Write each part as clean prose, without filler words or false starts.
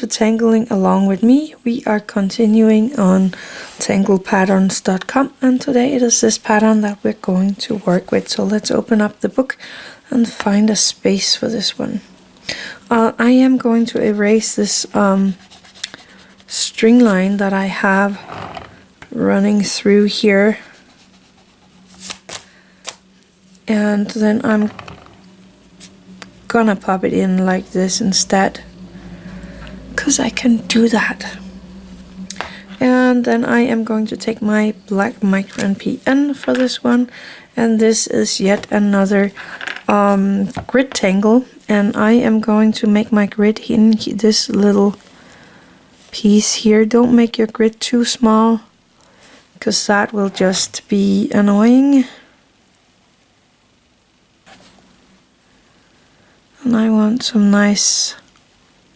to Tangling Along With Me. We are continuing on tanglepatterns.com, and today it is this pattern that we're going to work with. So let's open up the book and find a space for this one. I am going to erase this string line that I have running through here, and then I'm gonna pop it in like this instead, because I can do that. And then I am going to take my black Micron PN for this one, and this is yet another grid tangle, and I am going to make my grid in this little piece here. Don't make your grid too small, because that will just be annoying. And I want some nice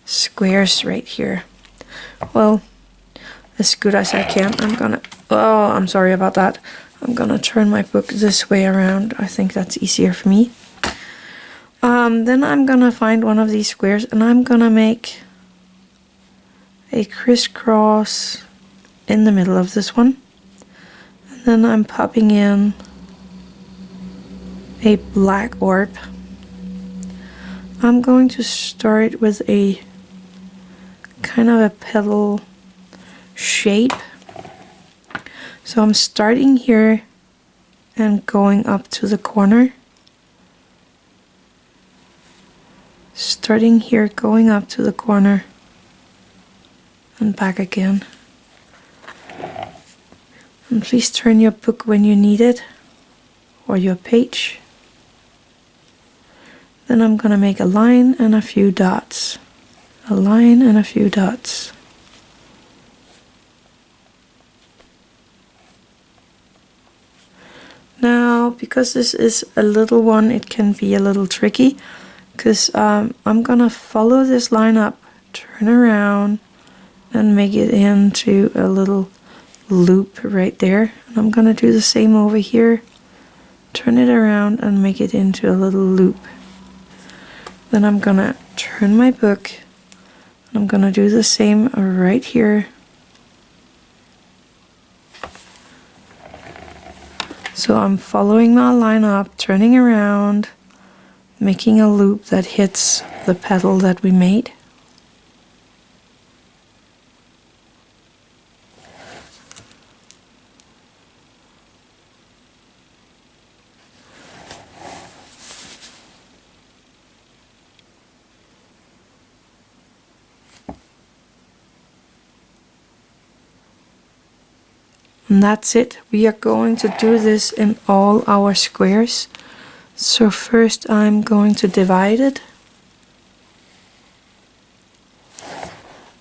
squares right here. Well, as good as I can. I'm sorry about that. I'm gonna turn my book this way around. I think that's easier for me. Then I'm gonna find one of these squares and I'm gonna make a crisscross in the middle of this one. And then I'm popping in a black orb. I'm going to start with a kind of a petal shape. So I'm starting here and going up to the corner. Starting here, going up to the corner and back again. And please turn your book when you need it, or your page. Then I'm gonna make a line and a few dots. A line and a few dots. Now, because this is a little one, it can be a little tricky, because I'm gonna follow this line up, turn around, and make it into a little loop right there. And I'm gonna do the same over here, turn it around and make it into a little loop. Then I'm gonna turn my book, and I'm gonna do the same right here. So I'm following my line up, turning around, making a loop that hits the petal that we made. And that's it. We are going to do this in all our squares. So first I'm going to divide it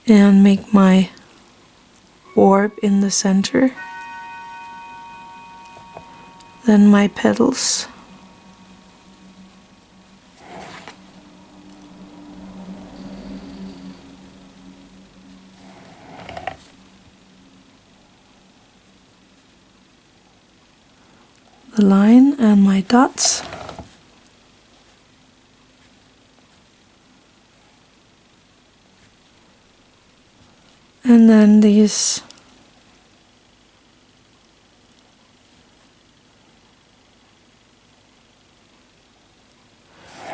and make my orb in the center. Then my petals. The line and my dots. And then these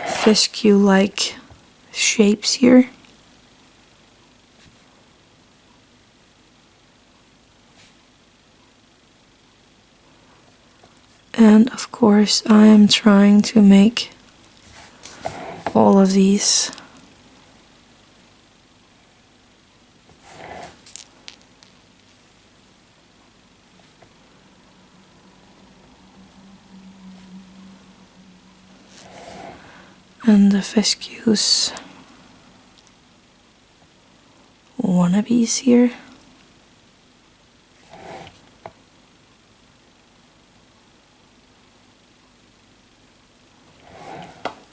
fescue-like shapes here. And of course I am trying to make all of these and the fescues wannabes here.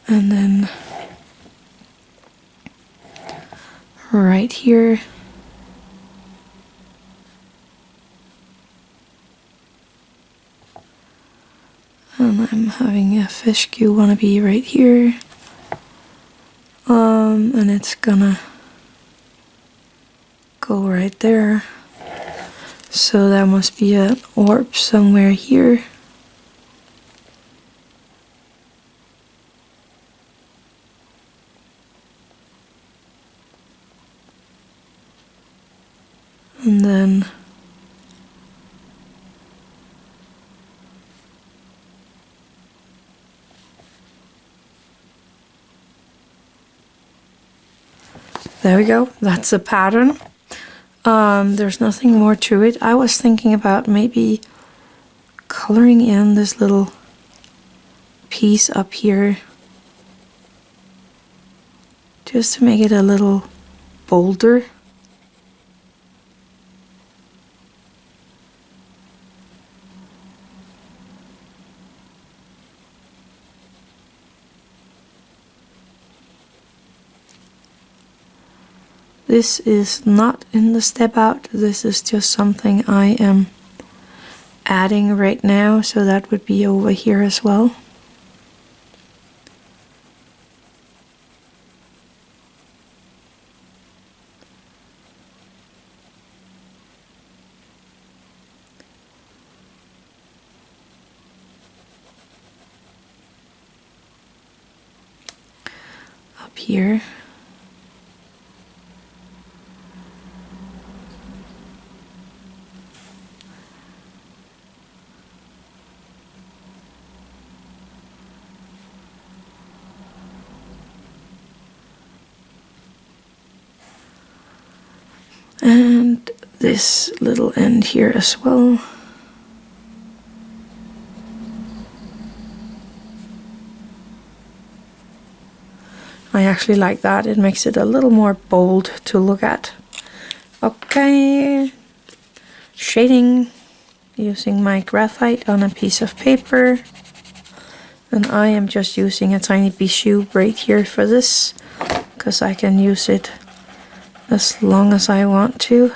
And then right here, and I'm having a fescue wannabe right here. And it's gonna go right there. So that must be an orb somewhere here. And then there we go. That's a pattern. There's nothing more to it. I was thinking about maybe coloring in this little piece up here just to make it a little bolder. This is not in the step out. This is just something I am adding right now, so that would be over here as well. Up here. And this little end here as well. I actually like that. It makes it a little more bold to look at. Okay, shading using my graphite on a piece of paper. And I am just using a tiny bijou right here for this, because I can use it as long as I want to,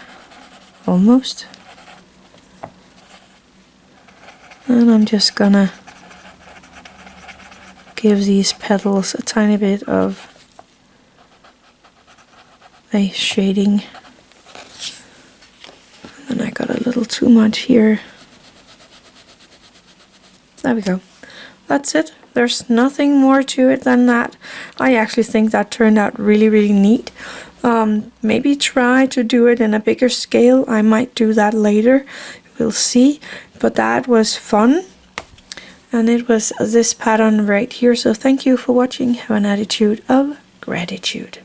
almost. And I'm just gonna give these petals a tiny bit of a shading. And then I got a little too much here. There we go. That's it. There's nothing more to it than that. I actually think that turned out really, really neat. Maybe try to do it in a bigger scale. I might do that later. We'll see. But that was fun. And it was this pattern right here. So thank you for watching. Have an attitude of gratitude.